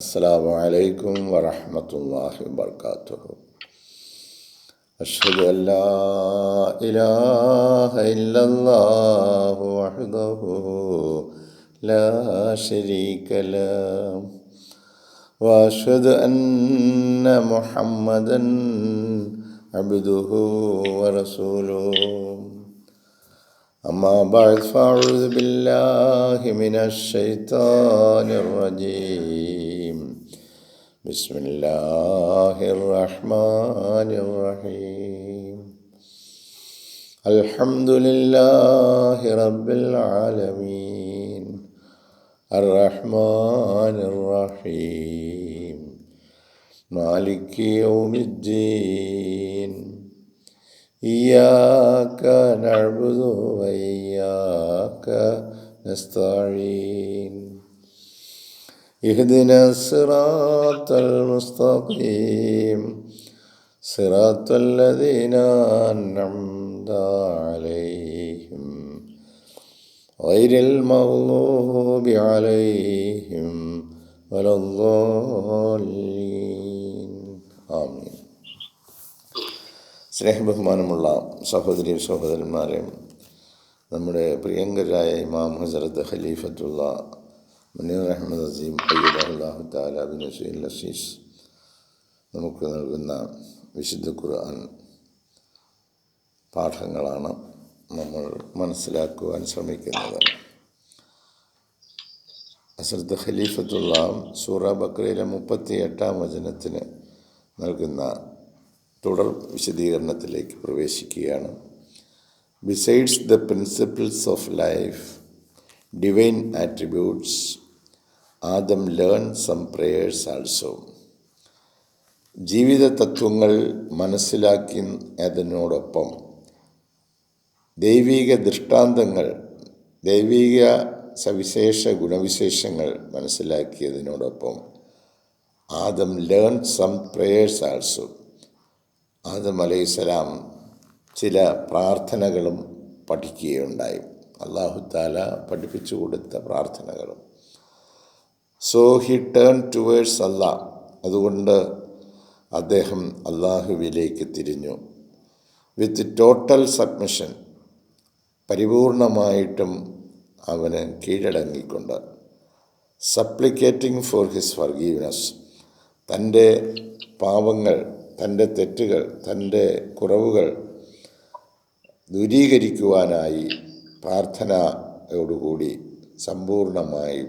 السلام عليكم ورحمة الله وبركاته. أشهد أن لا إله إلا الله وحده لا شريك له وأشهد أن محمدا عبده ورسوله. أما بعد فأعوذ بالله من الشيطان الرجيم. بسم الله الرحمن الرحيم. الحمد لله رب العالمين الرحمن الرحيم مالك يوم الدين. إياك نعبد وإياك نستعين. اهدنا الصراط المستقيم صراط الذين أنعمت عليهم غير المغضوب عليهم ولا الضالين. ആമീൻ. സ്നേഹബഹുമാനമുള്ള സഹോദരി സഹോദരന്മാരെ, നമ്മുടെ പ്രിയങ്കരായ ഇമാം ഹസ്രത്ത് ഖലീഫത്തുള്ള മുനീർ അഹമ്മദ് അസീം അയ്യദഹുല്ലാഹു തആല ബിൻ നസീൽ അസീസ് നമുക്ക് നൽകുന്ന വിശുദ്ധ ഖുർആൻ പാഠങ്ങളാണ് നമ്മൾ മനസ്സിലാക്കുവാൻ ശ്രമിക്കുന്നത്. ഹസ്രത്ത് ഖലീഫത്തുള്ള സൂറ ബഖറയിലെ 38-ാം വചനത്തിന് നൽകുന്ന തുടർ വിശദീകരണത്തിലേക്ക് പ്രവേശിക്കുകയാണ്. Besides the principles of life, divine attributes, Adam learn some prayers also. ജീവിത തത്വങ്ങൾ മനസ്സിലാക്കിയതിനോടൊപ്പം ദൈവിക ദൃഷ്ടാന്തങ്ങൾ, ദൈവിക സവിശേഷ ഗുണവിശേഷങ്ങൾ മനസ്സിലാക്കിയതിനോടൊപ്പം Adam learn some prayers also. Adam അലൈഹിസ്സലാം ചില പ്രാർത്ഥനകളും പഠിക്കുകയുണ്ടായി. അല്ലാഹു തആല പഠിപ്പിച്ചു കൊടുത്ത പ്രാർത്ഥനകളും. So he turn towards Allah. അതുകൊണ്ട് അദ്ദേഹം അല്ലാഹുവിലേക്ക് തിരിഞ്ഞു. വിത്ത് ടോട്ടൽ സബ്മിഷൻ, പരിപൂർണമായിട്ടും അവന് കീഴടങ്ങിക്കൊണ്ട്. സപ്ലിക്കേറ്റിംഗ് ഫോർ ഹിസ് ഫർഗീവ്നെസ്, തൻ്റെ പാപങ്ങൾ, തൻ്റെ തെറ്റുകൾ, തൻ്റെ കുറവുകൾ ദൂരീകരിക്കുവാനായി പ്രാർത്ഥനയോടുകൂടി സമ്പൂർണമായി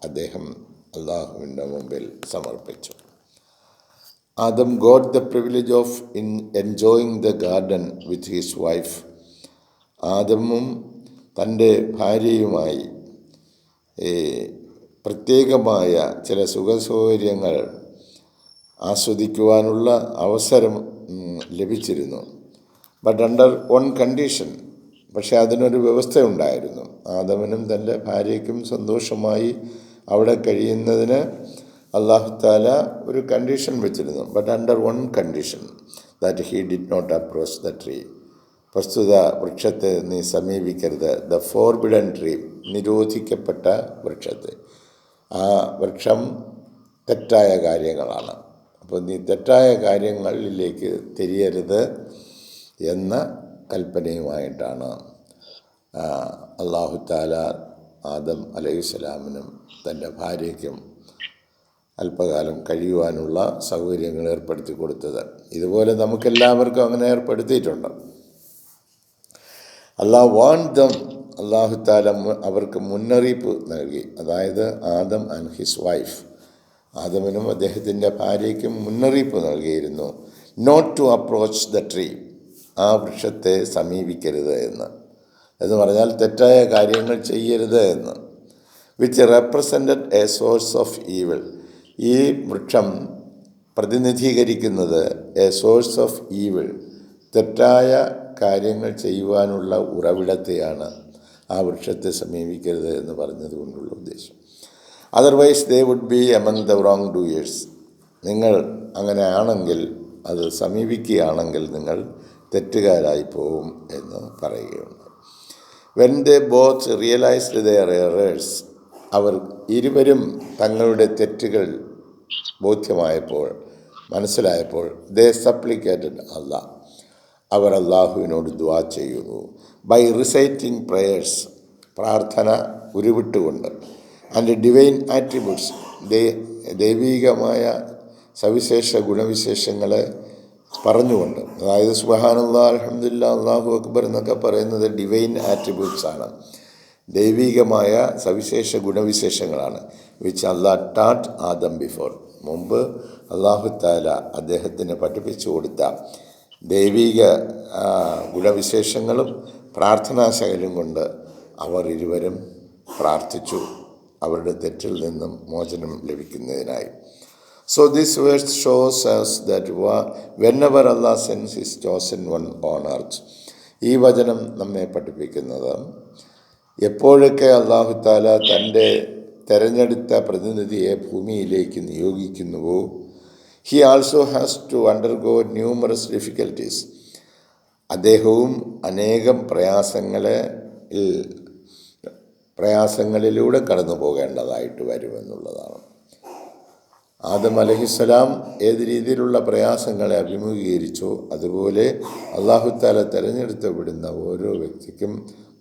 അദ്ദേഹം അള്ളാഹുവിൻ്റെ മുമ്പിൽ സമർപ്പിച്ചു. Adam got the privilege of enjoying the garden with his wife. ആദമും തൻ്റെ ഭാര്യയുമായി പ്രത്യേകമായ ചില സുഖസൗകര്യങ്ങൾ ആസ്വദിക്കുവാനുള്ള അവസരം ലഭിച്ചിരുന്നു. But under one condition. പക്ഷെ അതിനൊരു വ്യവസ്ഥയുണ്ടായിരുന്നു. ആദമിനും തൻ്റെ ഭാര്യയ്ക്കും സന്തോഷമായി അവിടെ കഴിയുന്നതിന് അല്ലാഹു തആല ഒരു കണ്ടീഷൻ വെച്ചിരുന്നു. But under one condition, that he did not approach the tree. പ്രസ്തുത വൃക്ഷത്തെ നീ സമീപിക്കരുത്. ദ ഫോർബിഡൻ ട്രീ, നിരോധിക്കപ്പെട്ട വൃക്ഷത്തെ. ആ വൃക്ഷം തെറ്റായ കാര്യങ്ങളാണ്. അപ്പോൾ നീ തെറ്റായ കാര്യങ്ങളിലേക്ക് തിരിയരുത് എന്ന കൽപ്പനയുമായിട്ടാണ് അല്ലാഹു തആല ആദം അലൈഹിസ്സലാമിനും തൻ്റെ ഭാര്യയ്ക്കും അല്പകാലം കഴിയുവാനുള്ള സൗകര്യങ്ങൾ ഏർപ്പെടുത്തി കൊടുത്തത്. ഇതുപോലെ നമുക്കെല്ലാവർക്കും അങ്ങനെ ഏർപ്പെടുത്തിയിട്ടുണ്ട്. അല്ലാഹ് വാണ്ട് ദം, അല്ലാഹു തആല അവർക്ക് മുന്നറിയിപ്പ് നൽകി. അതായത് ആദം ആൻഡ് ഹിസ് വൈഫ്, ആദമിനും അദ്ദേഹത്തിൻ്റെ ഭാര്യയ്ക്കും മുന്നറിയിപ്പ് നൽകിയിരുന്നു. Not to approach the tree, ആ വൃക്ഷത്തെ സമീപിക്കരുത് എന്ന് പറഞ്ഞാൽ തെറ്റായ കാര്യങ്ങൾ ചെയ്യരുത് എന്ന്. Which represented a source of evil. ഈ വൃക്ഷം പ്രതിനിധീകരിക്കുന്നത് എ സോഴ്സ് ഓഫ് ഈവിൾ, തെറ്റായ കാര്യങ്ങൾ ചെയ്യുവാനുള്ള ഉറവിടത്തെയാണ് ആ വൃക്ഷത്തെ സമീപിക്കരുത് എന്ന് പറഞ്ഞതുകൊണ്ടുള്ള ഉദ്ദേശം. Otherwise they would be among the wrong doers. നിങ്ങൾ അങ്ങനെ ആണെങ്കിൽ, അത് സമീപിക്കുകയാണെങ്കിൽ നിങ്ങൾ തെറ്റുകാരായി പോവും എന്ന് പറയുകയുണ്ട്. When they both realised their errors, അവർ ഇരുവരും തങ്ങളുടെ തെറ്റുകൾ ബോധ്യമായപ്പോൾ, മനസ്സിലായപ്പോൾ, ദേ സപ്ലിക്കേറ്റഡ് അല്ലാഹ്, അവർ അള്ളാഹുവിനോട് ദുആ ചെയ്യുന്നു. ബൈ റിസൈറ്റിംഗ് പ്രേയേഴ്സ്, പ്രാർത്ഥന ഉരുവിട്ടുകൊണ്ട്, ആൻഡ് ഡിവൈൻ ആട്രിബ്യൂട്ട്സ്, ദൈവീകമായ സവിശേഷ ഗുണവിശേഷങ്ങളെ പറഞ്ഞുകൊണ്ട്. അതായത് സുബ്ഹാനല്ലാഹ്, അൽഹംദുലില്ലാഹ്, അല്ലാഹു അക്ബർ എന്നൊക്കെ പറയുന്നത് ഡിവൈൻ ആട്രിബ്യൂട്ട്സ് ആണ്, ദൈവികമായ സവിശേഷ ഗുണവിശേഷങ്ങളാണ്. വിച്ച് അല്ലാഹ് ടാട്ട് ആദം ബിഫോർ, മുമ്പ് അല്ലാഹു തആല അദ്ദേഹത്തിന് പഠിപ്പിച്ചു കൊടുത്ത ദൈവിക ഗുണവിശേഷങ്ങളും പ്രാർത്ഥനാശൈലിയും കൊണ്ട് അവർ ഇരുവരും പ്രാർത്ഥിച്ചു അവരുടെ തെറ്റിൽ നിന്നും മോചനം ലഭിക്കുന്നതിനായി. So this verse shows us that whenever Allah sends His chosen one on earth, ഈ വചനം നമ്മെ പഠിപ്പിക്കുന്നത് എപ്പോഴൊക്കെ അല്ലാഹു തആല തൻ്റെ തെരഞ്ഞെടുത്ത പ്രതിനിധിയെ ഭൂമിയിലേക്ക് നിയോഗിക്കുന്നുവോ, he also has to undergo numerous difficulties, അദ്ദേഹവും അനേകം പ്രയാസങ്ങളിലൂടെ കടന്നു പോകേണ്ടതായിട്ട് വരുമെന്നുള്ളതാണ്. ആദം അലൈഹിസ്സലാം ഏത് രീതിയിലുള്ള പ്രയാസങ്ങളെ അഭിമുഖീകരിച്ചോ അതുപോലെ അല്ലാഹു തആല തിരഞ്ഞെടുത്തപ്പെടുന്ന ഓരോ വ്യക്തിക്കും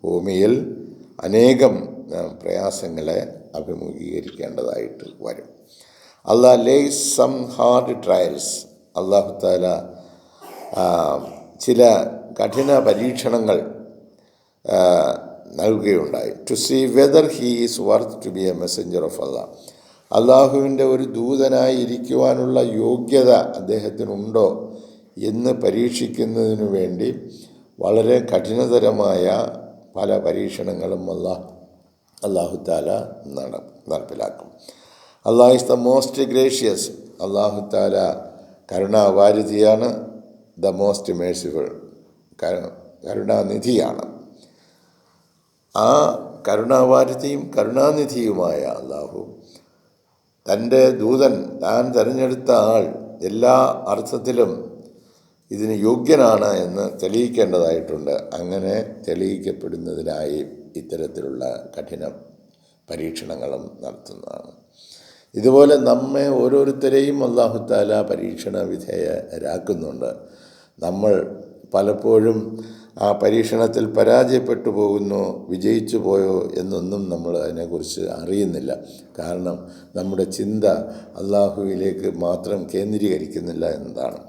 ഭൂമിയിൽ അനേകം പ്രയാസങ്ങളെ അഭിമുഖീകരിക്കേണ്ടതായിട്ട് വരും. Allah lays some hard trials, അല്ലാഹു തആല ചില കഠിന പരീക്ഷണങ്ങൾ നൽകുകയുണ്ടായി. To see whether he is worth to be a messenger of Allah, അള്ളാഹുവിൻ്റെ ഒരു ദൂതനായി ഇരിക്കുവാനുള്ള യോഗ്യത അദ്ദേഹത്തിനുണ്ടോ എന്ന് പരീക്ഷിക്കുന്നതിനു വേണ്ടി വളരെ കഠിനതരമായ പല പരീക്ഷണങ്ങളും അല്ലാഹു തആല നടപ്പിലാക്കും. Allah is the most gracious, അല്ലാഹു തആല കരുണാവാരിധിയാണ്. ദ മോസ്റ്റ് മേഴ്സിഫുൾ, കരുണാനിധിയാണ്. ആ കരുണാവാരിധിയും കരുണാനിധിയുമായ അല്ലാഹു തൻ്റെ ദൂതൻ, താൻ തിരഞ്ഞെടുത്ത ആൾ എല്ലാ അർത്ഥത്തിലും ഇതിന് യോഗ്യനാണ് എന്ന് തെളിയിക്കേണ്ടതായിട്ടുണ്ട്. അങ്ങനെ തെളിയിക്കപ്പെടുന്നതിനായി ഇത്തരത്തിലുള്ള കഠിന പരീക്ഷണങ്ങളും നടത്തുന്നതാണ്. ഇതുപോലെ നമ്മെ ഓരോരുത്തരെയും അല്ലാഹു തആല പരീക്ഷണ വിധേയരാക്കുന്നുണ്ട്. നമ്മൾ പലപ്പോഴും ആ പരീക്ഷണത്തിൽ പരാജയപ്പെട്ടു പോകുന്നോ വിജയിച്ചു പോയോ എന്നൊന്നും നമ്മൾ അതിനെക്കുറിച്ച് അറിയുന്നില്ല. കാരണം നമ്മുടെ ചിന്ത അല്ലാഹുവിലേക്ക് മാത്രം കേന്ദ്രീകരിക്കുന്നില്ല എന്നതാണ്.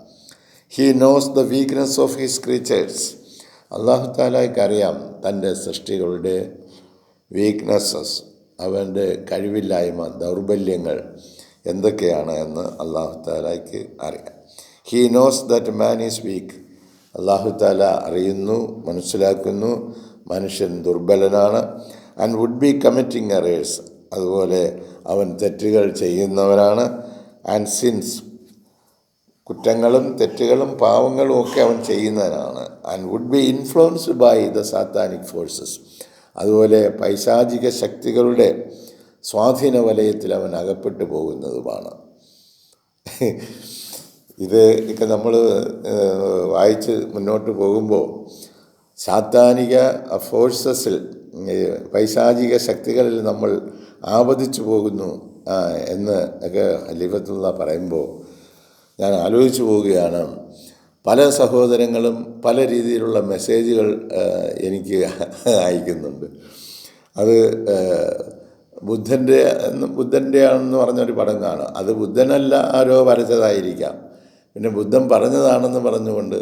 He knows the weakness of his creatures, അല്ലാഹു തആലയ്ക്ക് അറിയാം തൻ്റെ സൃഷ്ടികളുടെ വീക്ക്നെസ്സസ്, അവൻ്റെ കഴിവില്ലായ്മ, ദൗർബല്യങ്ങൾ എന്തൊക്കെയാണ് എന്ന് അല്ലാഹു തആലയ്ക്ക് അറിയാം. He knows that man is weak, അല്ലാഹു തആല അറിയുന്നു, മനസ്സിലാക്കുന്നു മനുഷ്യൻ ദുർബലനാണ്. And would be committing errors, അതുപോലെ അവൻ തെറ്റുകൾ ചെയ്യുന്നവനാണ്. ആൻഡ് സിൻസ്, കുറ്റങ്ങളും തെറ്റുകളും പാവങ്ങളും ഒക്കെ അവൻ ചെയ്യുന്നവനാണ്. And would be influenced by the satanic forces, അതുപോലെ പൈശാചിക ശക്തികളുടെ സ്വാധീന വലയത്തിൽ അവൻ അകപ്പെട്ടു പോകുന്നതുമാണ്. ഇത് ഒക്കെ നമ്മൾ വായിച്ച് മുന്നോട്ട് പോകുമ്പോൾ സാത്താനിക ഫോഴ്സസിൽ, പൈശാചിക ശക്തികളിൽ നമ്മൾ ആപതിച്ചു പോകുന്നു എന്ന് ഒക്കെ ഖലീഫത്തുള്ള പറയുമ്പോൾ ഞാൻ ആലോചിച്ചു പോവുകയാണ്. പല സഹോദരങ്ങളും പല രീതിയിലുള്ള മെസ്സേജുകൾ എനിക്ക് അയക്കുന്നുണ്ട്. അത് ബുദ്ധൻ്റെ ആണെന്ന് പറഞ്ഞൊരു പടം കാണാം. അത് ബുദ്ധനല്ല, ആരോ വരച്ചതായിരിക്കാം. പിന്നെ ബുദ്ധൻ പറഞ്ഞതാണെന്ന് പറഞ്ഞുകൊണ്ട്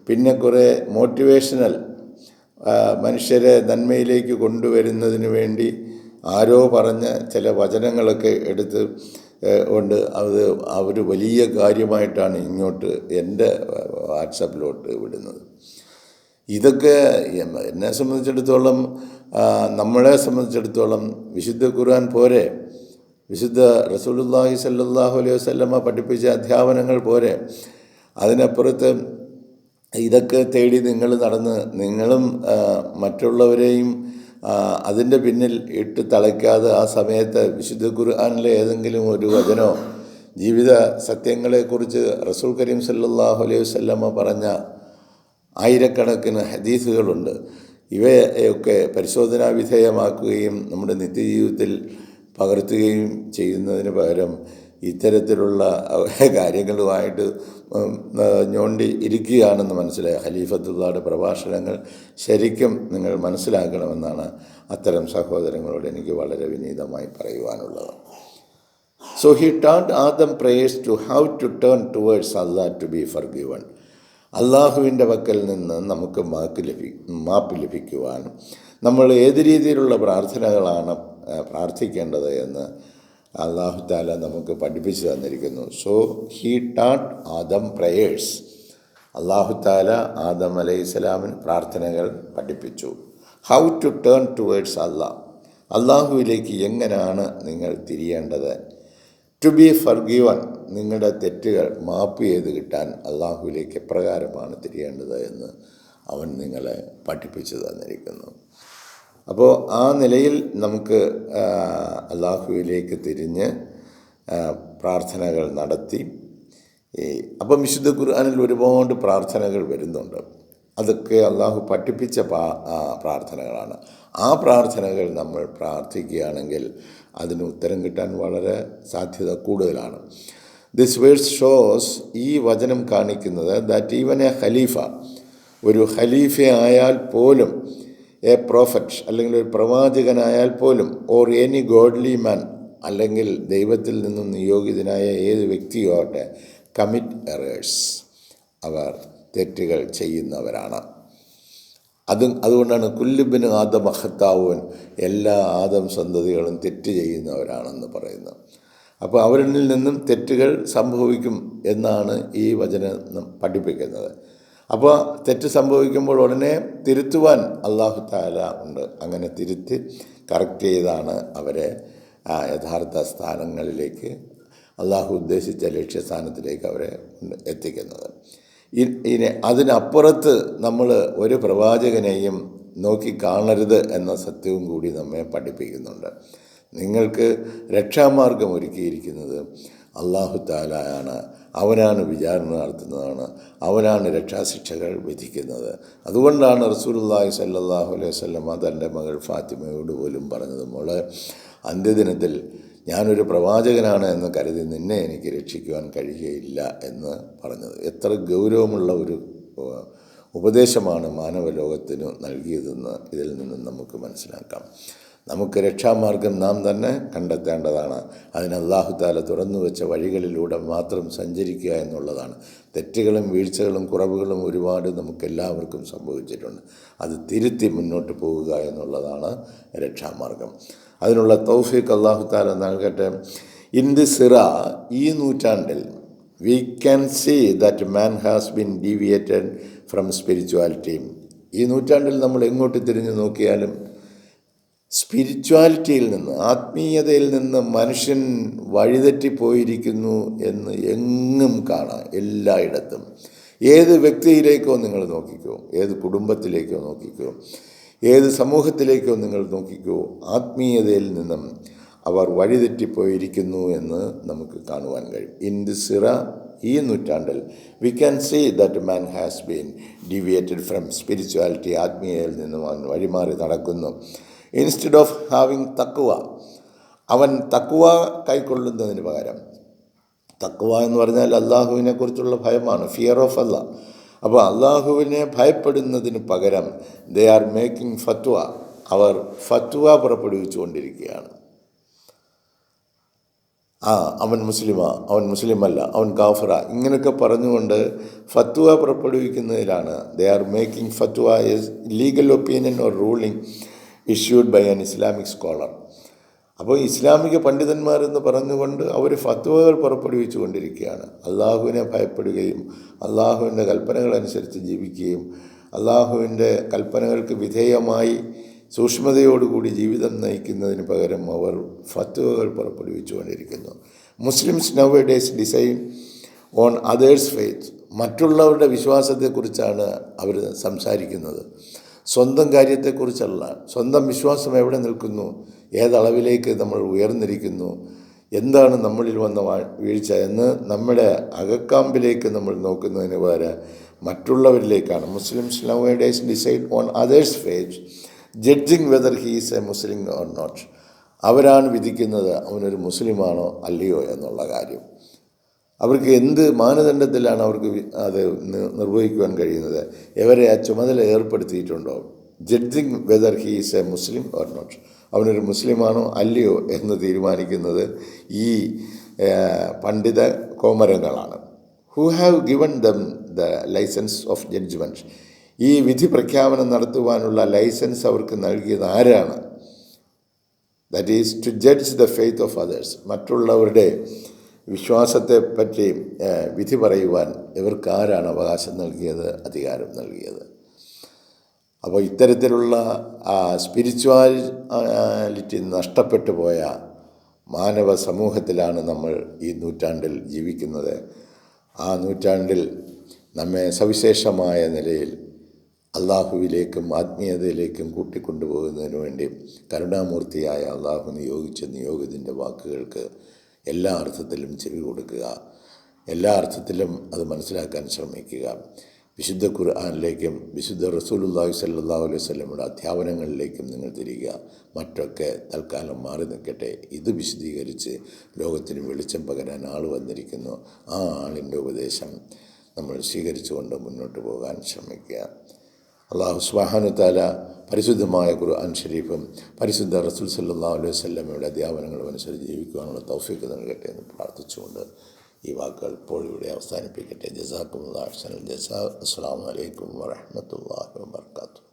പിന്നെ കുറേ മോട്ടിവേഷണൽ, മനുഷ്യരെ നന്മയിലേക്ക് കൊണ്ടുവരുന്നതിന് വേണ്ടി ആരോ പറഞ്ഞ ചില വചനങ്ങളൊക്കെ എടുത്ത് കൊണ്ട് അവർ വലിയ കാര്യമായിട്ടാണ് ഇങ്ങോട്ട് എൻ്റെ വാട്സപ്പിലോട്ട് വിടുന്നത്. ഇതൊക്കെ എന്നെ സംബന്ധിച്ചിടത്തോളം, നമ്മളെ സംബന്ധിച്ചിടത്തോളം വിശുദ്ധ ഖുർആൻ പോരെ, വിശുദ്ധ റസൂലുള്ളാഹി സ്വല്ലല്ലാഹു അലൈഹി വസല്ലമ പഠിപ്പിച്ച അധ്യാപനങ്ങൾ പോരെ. അതിനപ്പുറത്ത് ഇതൊക്കെ തേടി നിങ്ങൾ നടന്ന് നിങ്ങളും മറ്റുള്ളവരെയും അതിൻ്റെ പിന്നിൽ ഇട്ട് തളയ്ക്കാതെ ആ സമയത്ത് വിശുദ്ധ ഖുർആനിലെ ഏതെങ്കിലും ഒരു വചനോ ജീവിത സത്യങ്ങളെക്കുറിച്ച് റസൂൽ കരീം സല്ലല്ലാഹു അലൈഹി വസല്ലമ പറഞ്ഞ ആയിരക്കണക്കിന് ഹദീസുകളുണ്ട്. ഇവയൊക്കെ പരിശോധനാ വിധേയമാക്കുകയും നമ്മുടെ നിത്യജീവിതത്തിൽ പകർത്തുകയും ചെയ്യുന്നതിന് പകരം ഇത്തരത്തിലുള്ള കാര്യങ്ങളുമായിട്ട് ഞോണ്ടി ഇരിക്കുകയാണെന്ന് മനസ്സിലായി. ഖലീഫത്തുള്ളാഹിയുടെ പ്രഭാഷണങ്ങൾ ശരിക്കും നിങ്ങൾ മനസ്സിലാക്കണമെന്നാണ് അത്തരം സഹോദരങ്ങളോട് എനിക്ക് വളരെ വിനീതമായി പറയുവാനുള്ളത്. So he taught Adam prayers to how to turn towards Allah to be forgiven. അള്ളാഹുവിൻ്റെ പക്കൽ നിന്ന് നമുക്ക് മാപ്പ് ലഭിക്കുവാൻ നമ്മൾ ഏത് രീതിയിലുള്ള പ്രാർത്ഥനകളാണ് പ്രാർത്ഥിക്കേണ്ടത് എന്ന് അള്ളാഹു താല നമുക്ക് പഠിപ്പിച്ചു തന്നിരിക്കുന്നു. So he taught Adam prayers. അള്ളാഹു താല ആദം അലൈഹിസ്സലാമിന് പ്രാർത്ഥനകൾ പഠിപ്പിച്ചു. How to turn towards Allah, അള്ളാഹുവിലേക്ക് എങ്ങനെയാണ് നിങ്ങൾ തിരിയേണ്ടത്. ടു ബി ഫർഗിവൺ, നിങ്ങളുടെ തെറ്റുകൾ മാപ്പ് ചെയ്ത് കിട്ടാൻ അള്ളാഹുവിലേക്ക് എപ്രകാരമാണ് തിരിയേണ്ടത് എന്ന് അവൻ നിങ്ങളെ പഠിപ്പിച്ചു തന്നിരിക്കുന്നു. അപ്പോൾ ആ നിലയിൽ നമുക്ക് അള്ളാഹുവിലേക്ക് തിരിഞ്ഞ് പ്രാർത്ഥനകൾ നടത്തി. അപ്പം വിശുദ്ധ ഖുർആനിൽ ഒരുപാട് പ്രാർത്ഥനകൾ വരുന്നുണ്ട്. അതൊക്കെ അള്ളാഹു പഠിപ്പിച്ച പ്രാർത്ഥനകളാണ്. ആ പ്രാർത്ഥനകൾ നമ്മൾ പ്രാർത്ഥിക്കുകയാണെങ്കിൽ അതിന് ഉത്തരം കിട്ടാൻ വളരെ സാധ്യത കൂടുതലാണ്. ദിസ് വേഴ്സ് ഷോസ്, ഈ വചനം കാണിക്കുന്നത് ദാറ്റ് ഈവൻ എ ഖലീഫ, ഒരു ഖലീഫയായാൽ പോലും, എ പ്രോഫറ്റ് അല്ലെങ്കിൽ ഒരു പ്രവാചകനായാൽ പോലും, ഓർ എനി ഗോഡ്ലി മാൻ അല്ലെങ്കിൽ ദൈവത്തിൽ നിന്നും നിയോഗിതനായ ഏത് വ്യക്തിയോ ആവട്ടെ, കമ്മിറ്റ് എറേഴ്സ്, അവർ തെറ്റുകൾ ചെയ്യുന്നവരാണ്. അതുകൊണ്ടാണ് കുല്ലുബിന് ആദം അഖത്താവൂൻ, എല്ലാ ആദം സന്തതികളും തെറ്റ് ചെയ്യുന്നവരാണെന്ന് പറയുന്നത്. അപ്പോൾ അവരിൽ നിന്നും തെറ്റുകൾ സംഭവിക്കും എന്നാണ് ഈ വചനം പഠിപ്പിക്കുന്നത്. അപ്പോൾ തെറ്റ് സംഭവിക്കുമ്പോൾ ഉടനെ തിരുത്തുവാൻ അള്ളാഹു താല ഉണ്ട്. അങ്ങനെ തിരുത്തി കറക്റ്റ് ചെയ്താണ് അവരെ യഥാർത്ഥ സ്ഥാനങ്ങളിലേക്ക്, അള്ളാഹു ഉദ്ദേശിച്ച ലക്ഷ്യസ്ഥാനത്തിലേക്ക് അവരെ എത്തിക്കുന്നത്. ഇനി അതിനപ്പുറത്ത് നമ്മൾ ഒരു പ്രവാചകനെയും നോക്കി കാണരുത് എന്ന സത്യവും കൂടി നമ്മെ പഠിപ്പിക്കുന്നുണ്ട്. നിങ്ങൾക്ക് രക്ഷാമാർഗം ഒരുക്കിയിരിക്കുന്നത് അള്ളാഹു താലയാണ്. അവനാണ് വിചാരണ നടത്തുന്നതാണ്, അവനാണ് രക്ഷാശിക്ഷകൾ വിധിക്കുന്നത്. അതുകൊണ്ടാണ് റസൂലുള്ളാഹി സ്വല്ലല്ലാഹു അലൈഹി വസല്ലം തൻ്റെ മകൾ ഫാത്തിമയോട് പോലും പറഞ്ഞത്, മോളെ, അന്ത്യദിനത്തിൽ ഞാനൊരു പ്രവാചകനാണ് എന്ന് കരുതി നിന്നെ എനിക്ക് രക്ഷിക്കുവാൻ കഴിയുകയില്ല എന്ന് പറഞ്ഞത്. എത്ര ഗൗരവമുള്ള ഒരു ഉപദേശമാണ് മാനവലോകത്തിന് നൽകിയതെന്ന് ഇതിൽ നിന്നും നമുക്ക് മനസ്സിലാക്കാം. നമുക്ക് രക്ഷാമാർഗം നാം തന്നെ കണ്ടെത്തേണ്ടതാണ്. അതിന് അല്ലാഹു തആല തുറന്നു വെച്ച വഴികളിലൂടെ മാത്രം സഞ്ചരിക്കുക എന്നുള്ളതാണ്. തെറ്റുകളും വീഴ്ചകളും കുറവുകളും ഒരുപാട് നമുക്കെല്ലാവർക്കും സംഭവിച്ചിട്ടുണ്ട്. അത് തിരുത്തി മുന്നോട്ട് പോവുക എന്നുള്ളതാണ് രക്ഷാമാർഗം. അതിനുള്ള തൗഫീഖ് അല്ലാഹു തആല നൽകട്ടെ. ഇൻ ദി സിറ, ഈ നൂറ്റാണ്ടിൽ, we can see that man has been deviated from spirituality. ഈ നൂറ്റാണ്ടിൽ നമ്മൾ എങ്ങോട്ട് തിരിഞ്ഞു നോക്കിയാലും സ്പിരിച്വാലിറ്റിയിൽ നിന്ന്, ആത്മീയതയിൽ നിന്ന് മനുഷ്യൻ വഴിതെറ്റിപ്പോയിരിക്കുന്നു എന്ന് എങ്ങും കാണാം, എല്ലായിടത്തും. ഏത് വ്യക്തിയിലേക്കോ നിങ്ങൾ നോക്കിക്കോ, ഏത് കുടുംബത്തിലേക്കോ നോക്കിക്കോ, ഏത് സമൂഹത്തിലേക്കോ നിങ്ങൾ നോക്കിക്കോ, ആത്മീയതയിൽ നിന്നും അവർ വഴിതെറ്റിപ്പോയിരിക്കുന്നു എന്ന് നമുക്ക് കാണുവാൻ കഴിയും. ഇൻ ദി സിറ, ഈ നൂറ്റാണ്ടിൽ, we can see that man has been deviated from spirituality. ആത്മീയതയിൽ നിന്നും അവൻ വഴിമാറി നടക്കുന്നു. ഇൻസ്റ്റെഡ് ഓഫ് ഹാവിങ് തക്വ, അവൻ തക്വ കൈക്കൊള്ളുന്നതിന് പകരം, തക്വ എന്ന് പറഞ്ഞാൽ അള്ളാഹുവിനെ കുറിച്ചുള്ള ഭയമാണ്, ഫിയർ ഓഫ് അല്ലാഹ്. അപ്പോൾ അള്ളാഹുവിനെ ഭയപ്പെടുന്നതിന് പകരം ദേ ആർ മേക്കിംഗ് ഫത്വ, അവർ ഫത്വ പുറപ്പെടുവിച്ചു കൊണ്ടിരിക്കുകയാണ്. അവൻ മുസ്ലിമാ, അവൻ മുസ്ലിമല്ല, അവൻ കാഫിറ, ഇങ്ങനെയൊക്കെ പറഞ്ഞുകൊണ്ട് ഫത്വ പുറപ്പെടുവിക്കുന്നതിലാണ്. ദേ ആർ മേക്കിംഗ് ഫത്വ is legal opinion or ruling issued by an Islamic scholar. അപ്പോൾ ഇസ്ലാമിക പണ്ഡിതന്മാരെന്ന് പറഞ്ഞുകൊണ്ട് അവർ ഫത്വകൾ പുറപ്പെടുവിച്ചു കൊണ്ടിരിക്കുകയാണ്. അള്ളാഹുവിനെ ഭയപ്പെടുകയും അള്ളാഹുവിൻ്റെ കൽപ്പനകളനുസരിച്ച് ജീവിക്കുകയും അള്ളാഹുവിൻ്റെ കൽപ്പനകൾക്ക് വിധേയമായി സൂക്ഷ്മതയോടുകൂടി ജീവിതം നയിക്കുന്നതിന് പകരം അവർ ഫത്വകൾ പുറപ്പെടുവിച്ചു കൊണ്ടിരിക്കുന്നു. Muslims nowadays decide on others faith. മറ്റുള്ളവരുടെ വിശ്വാസത്തെക്കുറിച്ചാണ് അവർ സംസാരിക്കുന്നത്, സ്വന്തം കാര്യത്തെക്കുറിച്ചല്ല. സ്വന്തം വിശ്വാസം എവിടെ നിൽക്കുന്നു, ഏതളവിലേക്ക് നമ്മൾ ഉയർന്നിരിക്കുന്നു, എന്താണ് നമ്മളിൽ വന്ന വീഴ്ച എന്ന് നമ്മുടെ അകക്കാമ്പിലേക്ക് നമ്മൾ നോക്കുന്നതിന് പകരം മറ്റുള്ളവരിലേക്കാണ്. Muslims nowadays decide on others faith, judging whether he is a Muslim or not. അവരാണ് വിധിക്കുന്നത് അവനൊരു മുസ്ലിമാണോ അല്ലയോ എന്നുള്ള കാര്യം. അവർക്ക് എന്ത് മാനദണ്ഡത്തിലാണ് അവർക്ക് അത് നിർവഹിക്കുവാൻ കഴിയുന്നത്? എവരെ ആ ചുമതല ഏർപ്പെടുത്തിയിട്ടുണ്ടോ? Judging whether he is a Muslim or not, അവനൊരു മുസ്ലിമാണോ അല്ലയോ എന്ന് തീരുമാനിക്കുന്നത് ഈ പണ്ഡിത കോമരങ്ങളാണ്. Who have given them the licence of judgement. ഈ വിധി പ്രഖ്യാപനം നടത്തുവാനുള്ള ലൈസൻസ് അവർക്ക് നൽകിയത് ആരാണ്? That is to judge the faith of others. മറ്റുള്ളവരുടെ വിശ്വാസത്തെ പറ്റി വിധി പറയുവാൻ ഇവർക്ക് ആരാണ് അവകാശം നൽകിയത്, അധികാരം നൽകിയത്? അപ്പോൾ ഇത്തരത്തിലുള്ള സ്പിരിച്വാലിറ്റി നഷ്ടപ്പെട്ടു പോയ മാനവ സമൂഹത്തിലാണ് നമ്മൾ ഈ നൂറ്റാണ്ടിൽ ജീവിക്കുന്നത്. ആ നൂറ്റാണ്ടിൽ നമ്മെ സവിശേഷമായ നിലയിൽ അള്ളാഹുവിലേക്കും ആത്മീയതയിലേക്കും കൂട്ടിക്കൊണ്ടുപോകുന്നതിന് വേണ്ടി കരുണാമൂർത്തിയായ അള്ളാഹു നിയോഗിച്ച നിയോഗിതൻ്റെ വാക്കുകൾക്ക് എല്ലാ അർത്ഥത്തിലും ചെവി കൊടുക്കുക, എല്ലാ അർത്ഥത്തിലും അത് മനസ്സിലാക്കാൻ ശ്രമിക്കുക. വിശുദ്ധ ഖുർആനിലേക്കും വിശുദ്ധ റസൂലുള്ളാഹി സ്വല്ലല്ലാഹു അലൈഹി വസല്ലമയുടെ അധ്യാപനങ്ങളിലേക്കും നിങ്ങൾ തിരിയുക. മറ്റൊക്കെ തൽക്കാലം മാറി നിൽക്കട്ടെ. ഇത് വിശദീകരിച്ച് ലോകത്തിന് വെളിച്ചം പകരാൻ ആൾ വന്നിരിക്കുന്നു. ആ ആളിൻ്റെ ഉപദേശം നമ്മൾ സ്വീകരിച്ചുകൊണ്ട് മുന്നോട്ട് പോകാൻ ശ്രമിക്കുക. അല്ലാഹു സുബ്ഹാനഹു തആല പരിശുദ്ധമായ ഖുർആൻ ഷരീഫും പരിശുദ്ധ റസൂൽ സ്വല്ലല്ലാഹു അലൈഹി വസല്ലമയുടെ അധ്യാപനങ്ങളും അനുസരിച്ച് ജീവിക്കുവാനുള്ള തൗഫീഖ് നൽകട്ടെ എന്ന് പ്രാർത്ഥിച്ചുകൊണ്ട് ഈ വാക്കുകൾ ഇപ്പോൾ ഇവിടെ അവസാനിപ്പിക്കട്ടെ. ജസാക്കുമുല്ലാഹു അഹ്സനൽ ജസാ. അസ്സലാമു അലൈക്കും വറഹ്മത്തുള്ളാഹി വബറകാതുഹു.